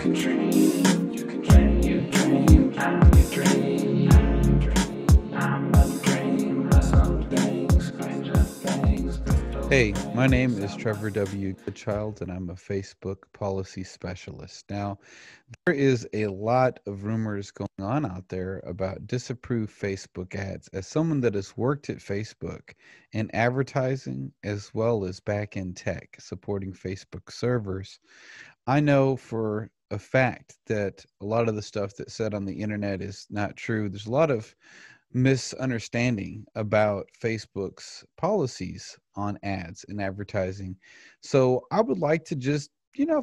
can dream, you can dream, you dream, I'm your dream, I'm your dream, I'm a dream, some things, stranger things, Hey, my name is Trevor W. Goodchild, and I'm a Facebook policy specialist. Now, there is a lot of rumors going on out there about disapproved Facebook ads. As someone that has worked at Facebook in advertising as well as back end tech supporting Facebook servers, I know for a fact that a lot of the stuff that's said on the internet is not true. There's a lot of misunderstanding about Facebook's policies on ads and advertising. So I would like to just,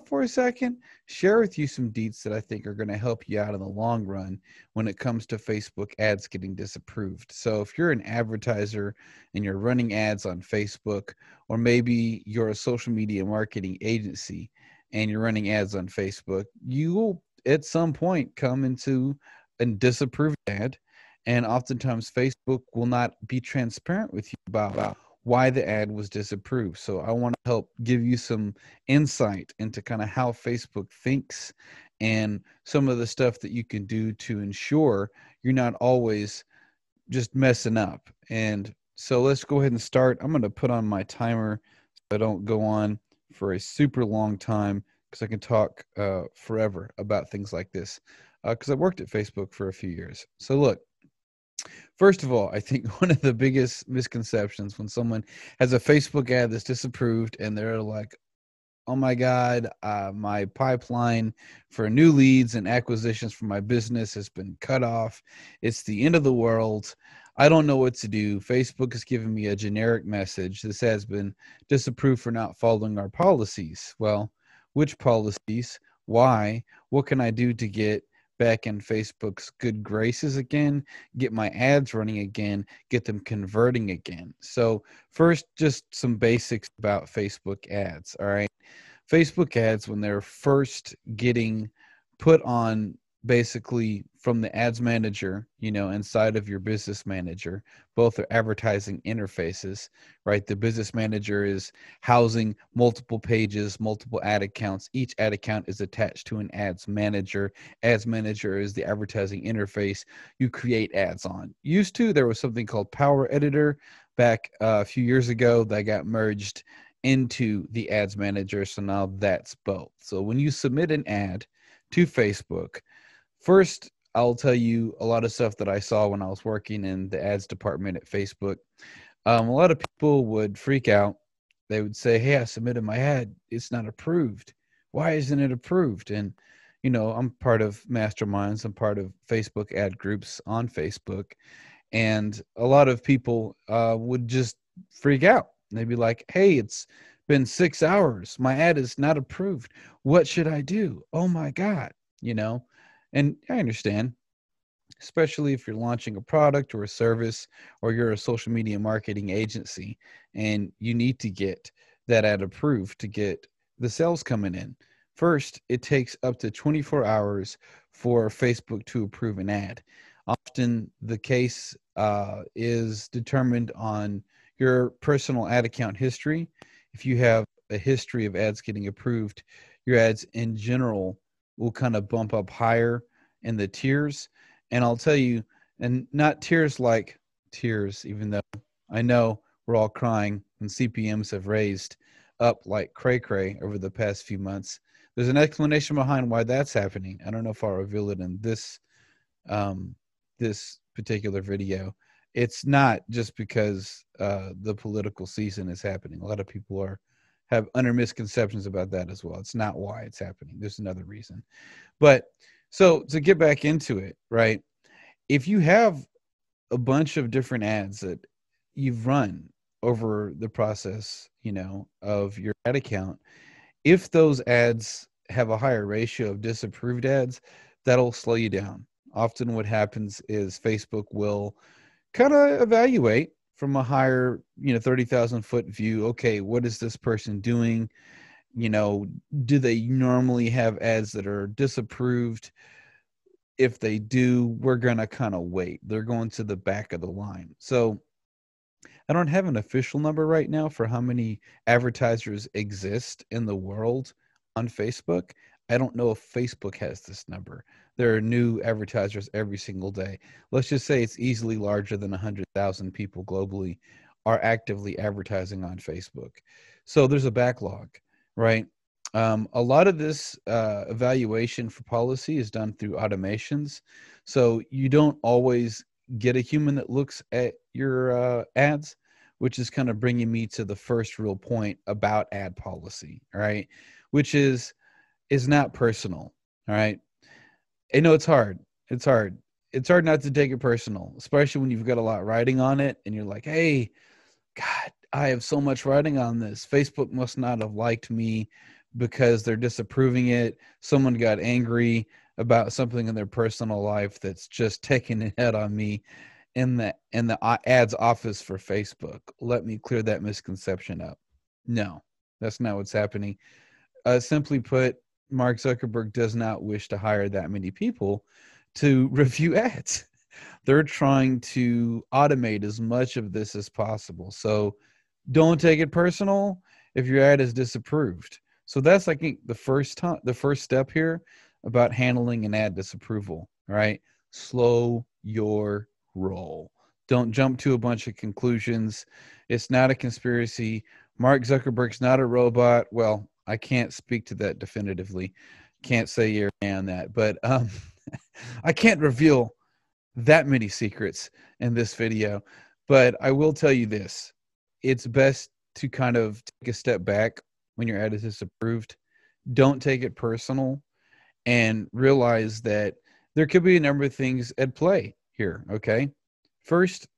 for a second, share with you some deets that I think are going to help you out in the long run when it comes to Facebook ads getting disapproved. So if you're an advertiser and you're running ads on Facebook, or maybe you're a social media marketing agency and you're running ads on Facebook, you will at some point come into a disapproved ad, and oftentimes Facebook will not be transparent with you about why the ad was disapproved. So I want to help give you some insight into kind of how Facebook thinks and some of the stuff that you can do to ensure you're not always just messing up. And so let's go ahead and start. I'm going to put on my timer so I don't go on for a super long time, because I can talk forever about things like this, because I worked at Facebook for a few years. So look, first of all, I think one of the biggest misconceptions when someone has a Facebook ad that's disapproved and they're like, oh my God, my pipeline for new leads and acquisitions for my business has been cut off. It's the end of the world. I don't know what to do. Facebook has given me a generic message. This has been disapproved for not following our policies. Well, which policies? Why? What can I do to get back in Facebook's good graces again, get my ads running again, get them converting again? So first, just some basics about Facebook ads. All right. Facebook ads, when they're first getting put on, basically from the ads manager, inside of your business manager, both are advertising interfaces, right? The business manager is housing multiple pages, multiple ad accounts. Each ad account is attached to an ads manager. Ads manager is the advertising interface you create ads on. Used to, there was something called Power Editor back a few years ago that got merged into the ads manager. So now that's both. So when you submit an ad to Facebook, first, I'll tell you a lot of stuff that I saw when I was working in the ads department at Facebook. A lot of people would freak out. They would say, hey, I submitted my ad. It's not approved. Why isn't it approved? And, I'm part of masterminds. I'm part of Facebook ad groups on Facebook. And a lot of people would just freak out. They'd be like, hey, it's been 6 hours. My ad is not approved. What should I do? Oh my God. You know, and I understand, especially if you're launching a product or a service, or you're a social media marketing agency and you need to get that ad approved to get the sales coming in. First, it takes up to 24 hours for Facebook to approve an ad. Often the case is determined on your personal ad account history. If you have a history of ads getting approved, your ads in general will kind of bump up higher in the tiers. And I'll tell you, and not tears like tears, even though I know we're all crying when CPMs have raised up like cray cray over the past few months. There's an explanation behind why that's happening. I don't know if I'll reveal it in um, this particular video. It's not just because the political season is happening. A lot of people have under misconceptions about that as well. It's not why it's happening. There's another reason. But so to get back into it, right? If you have a bunch of different ads that you've run over the process, of your ad account, if those ads have a higher ratio of disapproved ads, that'll slow you down. Often what happens is Facebook will kind of evaluate from a higher, 30,000 foot view. Okay, what is this person doing? Do they normally have ads that are disapproved? If they do, we're going to kind of wait. They're going to the back of the line. So I don't have an official number right now for how many advertisers exist in the world on Facebook. I don't know if Facebook has this number. There are new advertisers every single day. Let's just say it's easily larger than 100,000 people globally are actively advertising on Facebook. So there's a backlog, right? A lot of this evaluation for policy is done through automations. So you don't always get a human that looks at your ads, which is kind of bringing me to the first real point about ad policy, right? Which is not personal. All right. I know it's hard. It's hard. It's hard not to take it personal, especially when you've got a lot riding on it and you're like, hey, God, I have so much riding on this. Facebook must not have liked me because they're disapproving it. Someone got angry about something in their personal life that's just taking it head on me in the ads office for Facebook. Let me clear that misconception up. No, that's not what's happening. Simply put, Mark Zuckerberg does not wish to hire that many people to review ads. They're trying to automate as much of this as possible. So don't take it personal if your ad is disapproved. So that's like the first step here about handling an ad disapproval. Right? Slow your roll. Don't jump to a bunch of conclusions. It's not a conspiracy. Mark Zuckerberg's not a robot. Well, I can't speak to that definitively. Can't say you're on that, but I can't reveal that many secrets in this video. But I will tell you this: it's best to kind of take a step back when your ad is disapproved. Don't take it personal, and realize that there could be a number of things at play here. Okay, first,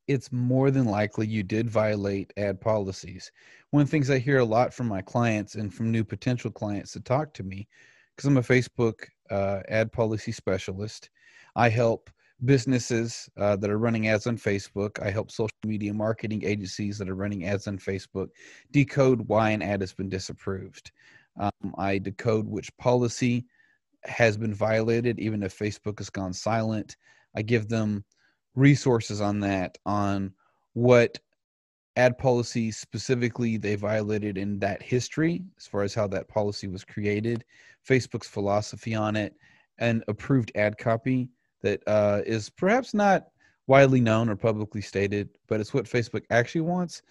it's more than likely you did violate ad policies. One of the things I hear a lot from my clients and from new potential clients that talk to me, because I'm a Facebook ad policy specialist, I help businesses that are running ads on Facebook. I help social media marketing agencies that are running ads on Facebook decode why an ad has been disapproved. I decode which policy has been violated, even if Facebook has gone silent. I give them resources on that, on what ad policy specifically they violated in that history, as far as how that policy was created, Facebook's philosophy on it, and approved ad copy that is perhaps not widely known or publicly stated, but it's what Facebook actually wants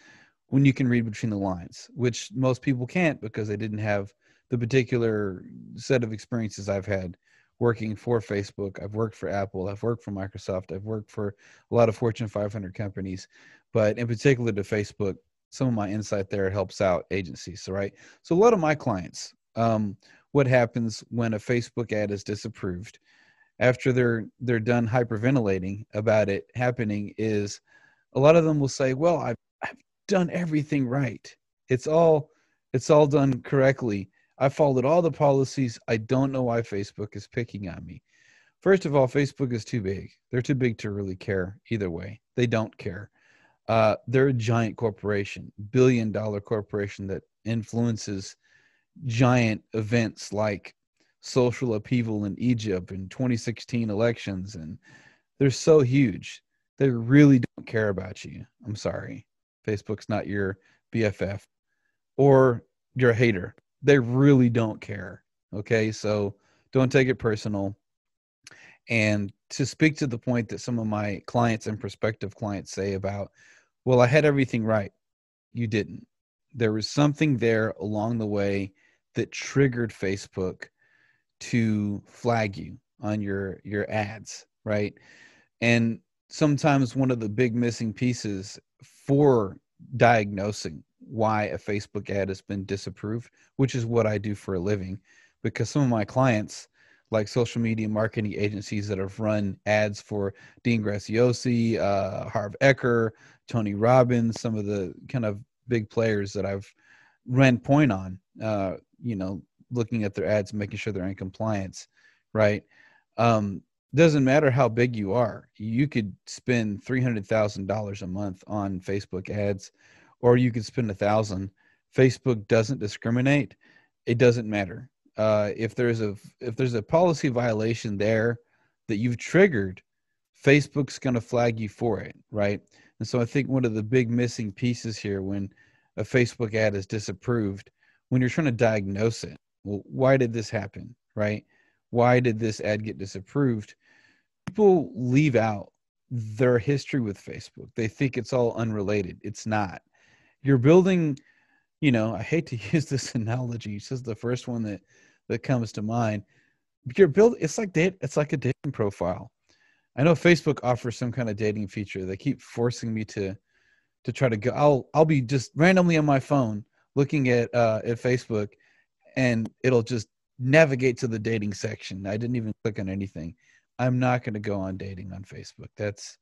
when you can read between the lines, which most people can't because they didn't have the particular set of experiences I've had working for Facebook. I've worked for Apple. I've worked for Microsoft. I've worked for a lot of Fortune 500 companies, but in particular to Facebook, some of my insight there helps out agencies. So, right. So a lot of my clients, what happens when a Facebook ad is disapproved after they're done hyperventilating about it happening is a lot of them will say, well, I've done everything right. It's all done correctly. I followed all the policies. I don't know why Facebook is picking on me. First of all, Facebook is too big. They're too big to really care either way. They don't care. They're a giant corporation, billion-dollar corporation that influences giant events like social upheaval in Egypt and 2016 elections. And they're so huge. They really don't care about you. I'm sorry. Facebook's not your BFF or your hater. They really don't care. Okay. So don't take it personal. And to speak to the point that some of my clients and prospective clients say about, well, I had everything right. You didn't. There was something there along the way that triggered Facebook to flag you on your ads, right? And sometimes one of the big missing pieces for diagnosing why a Facebook ad has been disapproved, which is what I do for a living, because some of my clients, like social media marketing agencies that have run ads for Dean Graziosi, Harv Eker, Tony Robbins, some of the kind of big players that I've ran point on, looking at their ads and making sure they're in compliance, right? Doesn't matter how big you are. You could spend $300,000 a month on Facebook ads, or you could spend $1,000. Facebook doesn't discriminate. It doesn't matter. If there's a policy violation there that you've triggered, Facebook's going to flag you for it, right? And so I think one of the big missing pieces here when a Facebook ad is disapproved, when you're trying to diagnose it, Well, why did this happen, right? Why did this ad get disapproved? People leave out their history with Facebook. They think it's all unrelated. It's not. You're building, I hate to use this analogy. It's just the first one that comes to mind. You're build it's like a dating profile. I know Facebook offers some kind of dating feature. They keep forcing me to try to go. I'll be just randomly on my phone looking at Facebook, and it'll just navigate to the dating section. I didn't even click on anything. I'm not going to go on dating on Facebook. That's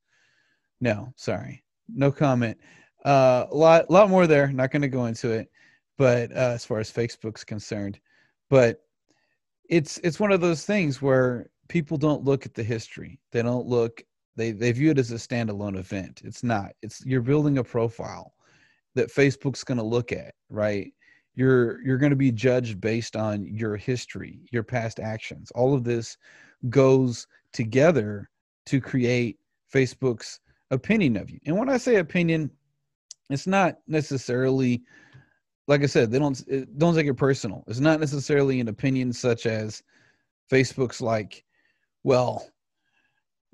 no, sorry, no comment. A lot more there. Not going to go into it, but as far as Facebook's concerned, but it's one of those things where people don't look at the history. They don't look. They view it as a standalone event. It's not. It's you're building a profile that Facebook's going to look at, right? You're going to be judged based on your history, your past actions. All of this goes together to create Facebook's opinion of you. And when I say opinion, it's not necessarily, like I said, don't take it personal. It's not necessarily an opinion such as Facebook's like, well,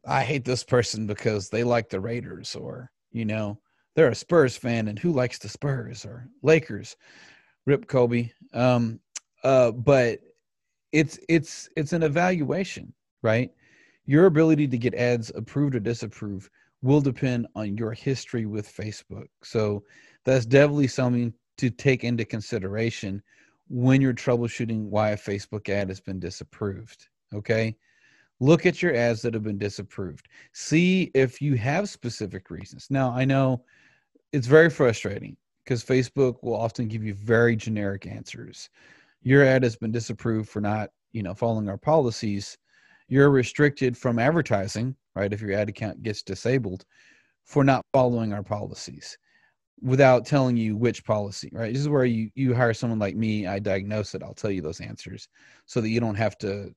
I hate this person because they like the Raiders, or they're a Spurs fan, and who likes the Spurs, or Lakers. Rip Kobe. But it's an evaluation, right? Your ability to get ads approved or disapproved will depend on your history with Facebook. So that's definitely something to take into consideration when you're troubleshooting why a Facebook ad has been disapproved. Okay. Look at your ads that have been disapproved. See if you have specific reasons. Now, I know it's very frustrating because Facebook will often give you very generic answers. Your ad has been disapproved for not, following our policies. You're restricted from advertising, right? If your ad account gets disabled for not following our policies without telling you which policy, right? This is where you hire someone like me, I diagnose it, I'll tell you those answers so that you don't have to,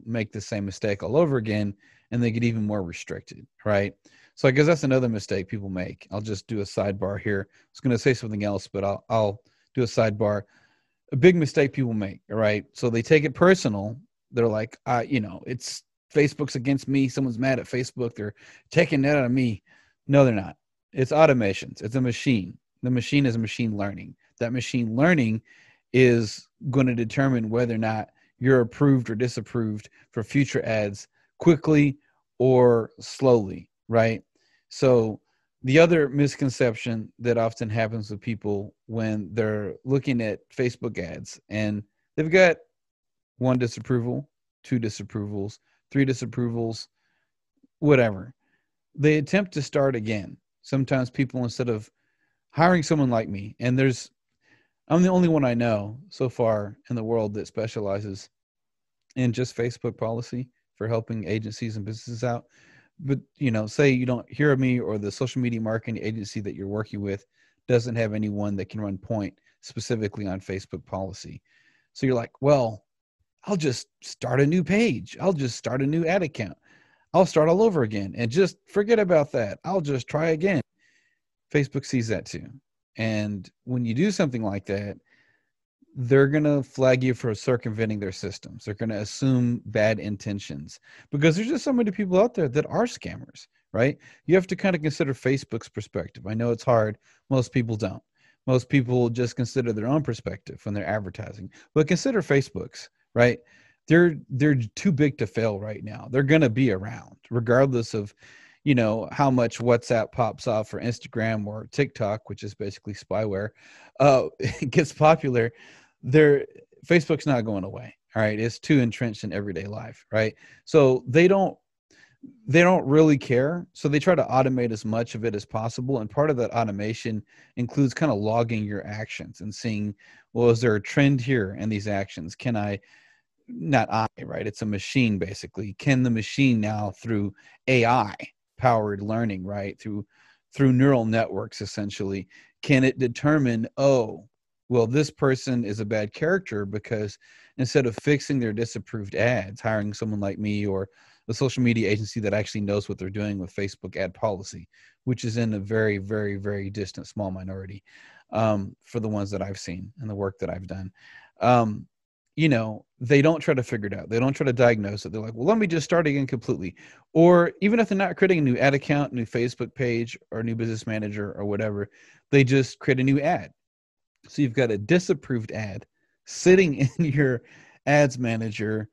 make the same mistake all over again and they get even more restricted, right? So I guess that's another mistake people make. I'll just do a sidebar here. I was going to say something else, but I'll do a sidebar. A big mistake people make, all right? So they take it personal. They're like, it's Facebook's against me. Someone's mad at Facebook. They're taking that out of me. No, they're not. It's automations. It's a machine. The machine is machine learning. That machine learning is going to determine whether or not you're approved or disapproved for future ads quickly or slowly, right? So the other misconception that often happens with people when they're looking at Facebook ads and they've got one disapproval, two disapprovals, three disapprovals, whatever, they attempt to start again. Sometimes people, instead of hiring someone like me, and I'm the only one I know so far in the world that specializes in just Facebook policy for helping agencies and businesses out. But, say you don't hear of me, or the social media marketing agency that you're working with doesn't have anyone that can run point specifically on Facebook policy. So you're like, well, I'll just start a new page. I'll just start a new ad account. I'll start all over again and just forget about that. I'll just try again. Facebook sees that too. And when you do something like that, they're going to flag you for circumventing their systems. They're going to assume bad intentions because there's just so many people out there that are scammers, right? You have to kind of consider Facebook's perspective. I know it's hard. Most people don't. Most people just consider their own perspective when they're advertising, but consider Facebook's, right? They're too big to fail right now. They're going to be around regardless of, how much WhatsApp pops off for Instagram or TikTok, which is basically spyware, it gets popular. Their Facebook's not going away. All right. It's too entrenched in everyday life. Right. So they don't really care. So they try to automate as much of it as possible. And part of that automation includes kind of logging your actions and seeing, well, is there a trend here in these actions? Can I, not I, right? It's a machine basically. Can the machine now, through AI powered learning, right? Through neural networks, essentially, can it determine, oh, well, this person is a bad character because instead of fixing their disapproved ads, hiring someone like me or the social media agency that actually knows what they're doing with Facebook ad policy, which is in a very, very, very distant small minority for the ones that I've seen and the work that I've done. they don't try to figure it out. They don't try to diagnose it. They're like, well, let me just start again completely. Or even if they're not creating a new ad account, new Facebook page, or new business manager or whatever, they just create a new ad. So you've got a disapproved ad sitting in your ads manager.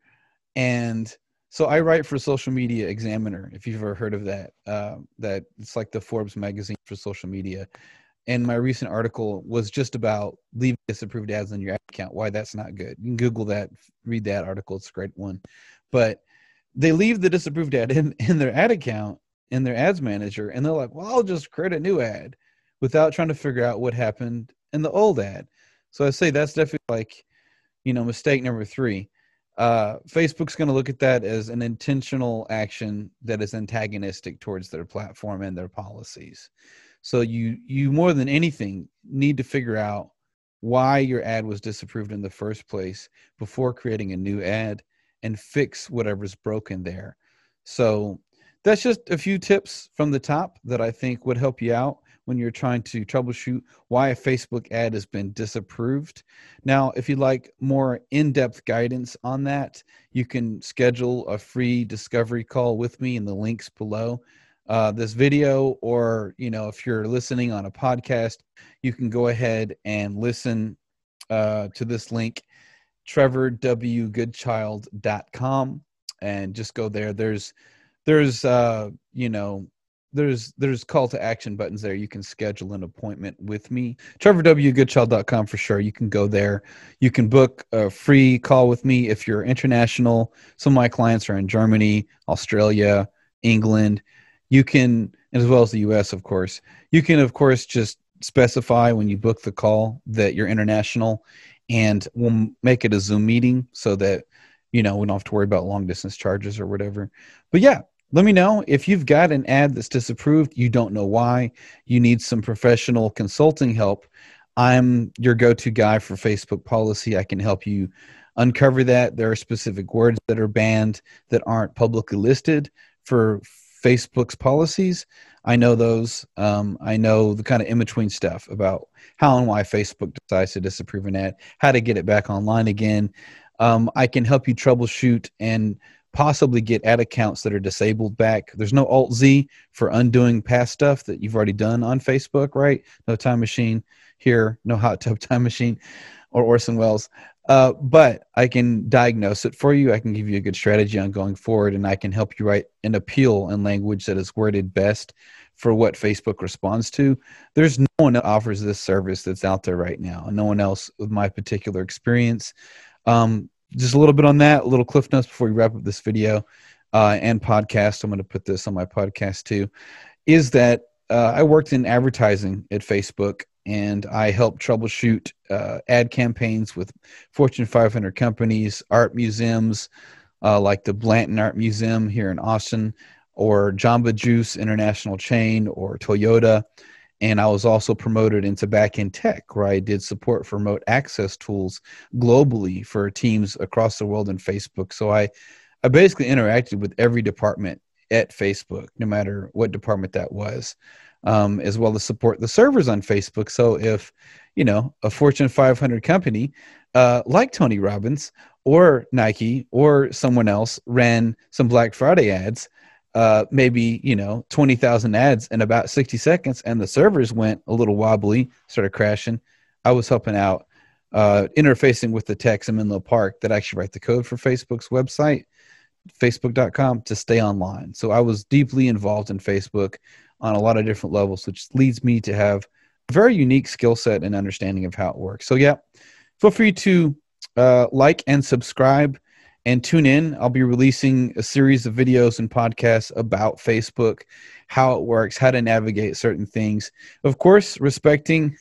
And so I write for Social Media Examiner, if you've ever heard of that. That it's like the Forbes magazine for social media. And my recent article was just about leaving disapproved ads on your ad account, why that's not good. You can Google that, read that article. It's a great one. But they leave the disapproved ad in their ad account, in their ads manager, and they're like, well, I'll just create a new ad without trying to figure out what happened in the old ad. So I say that's definitely like, mistake number 3. Facebook's going to look at that as an intentional action that is antagonistic towards their platform and their policies. So you more than anything need to figure out why your ad was disapproved in the first place before creating a new ad and fix whatever's broken there. So that's just a few tips from the top that I think would help you out when you're trying to troubleshoot why a Facebook ad has been disapproved. Now, if you'd like more in-depth guidance on that, you can schedule a free discovery call with me in the links below this video, or if you're listening on a podcast, you can go ahead and listen to this link, trevorwgoodchild.com, and just go there. There's call to action buttons there. You can schedule an appointment with me. trevorwgoodchild.com for sure. You can go there. You can book a free call with me if you're international. Some of my clients are in Germany, Australia, England. You can, as well as the US, of course, you can, of course, just specify when you book the call that you're international, and we'll make it a Zoom meeting so that, we don't have to worry about long distance charges or whatever. But yeah, let me know if you've got an ad that's disapproved, you don't know why, you need some professional consulting help. I'm your go-to guy for Facebook policy. I can help you uncover that. There are specific words that are banned that aren't publicly listed for Facebook's policies. I know those. I know the kind of in-between stuff about how and why Facebook decides to disapprove an ad, how to get it back online again. I can help you troubleshoot and possibly get ad accounts that are disabled back. There's no Alt-Z for undoing past stuff that you've already done on Facebook, right? No time machine here, no hot tub time machine or Orson Welles. But I can diagnose it for you. I can give you a good strategy on going forward, and I can help you write an appeal in language that is worded best for what Facebook responds to. There's no one that offers this service that's out there right now, and no one else with my particular experience. Just a little bit on that, a little cliff notes before we wrap up this video and podcast. I'm going to put this on my podcast too, is that I worked in advertising at Facebook, and I helped troubleshoot ad campaigns with Fortune 500 companies, art museums like the Blanton Art Museum here in Austin, or Jamba Juice International Chain, or Toyota. And I was also promoted into back-end tech, where I did support for remote access tools globally for teams across the world in Facebook. So I basically interacted with every department at Facebook, no matter what department that was, as well as support the servers on Facebook. So if, a Fortune 500 company like Tony Robbins or Nike or someone else ran some Black Friday ads, maybe 20,000 ads in about 60 seconds, and the servers went a little wobbly, started crashing, I was helping out, interfacing with the techs in Menlo Park that actually write the code for Facebook's website, facebook.com, to stay online. So I was deeply involved in Facebook on a lot of different levels, which leads me to have a very unique skill set and understanding of how it works. So yeah, feel free to like and subscribe and tune in. I'll be releasing a series of videos and podcasts about Facebook, how it works, how to navigate certain things. Of course, respecting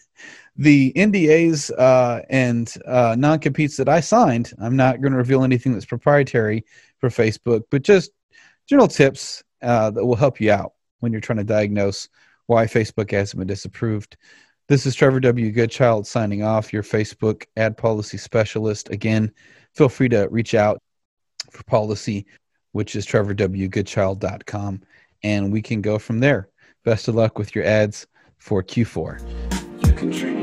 the NDAs and non-competes that I signed. I'm not going to reveal anything that's proprietary for Facebook, but just general tips that will help you out when you're trying to diagnose why Facebook ads have been disapproved. This is Trevor W. Goodchild signing off, your Facebook ad policy specialist. Again, feel free to reach out for policy, which is trevorwgoodchild.com, and we can go from there. Best of luck with your ads for Q4. You can dream.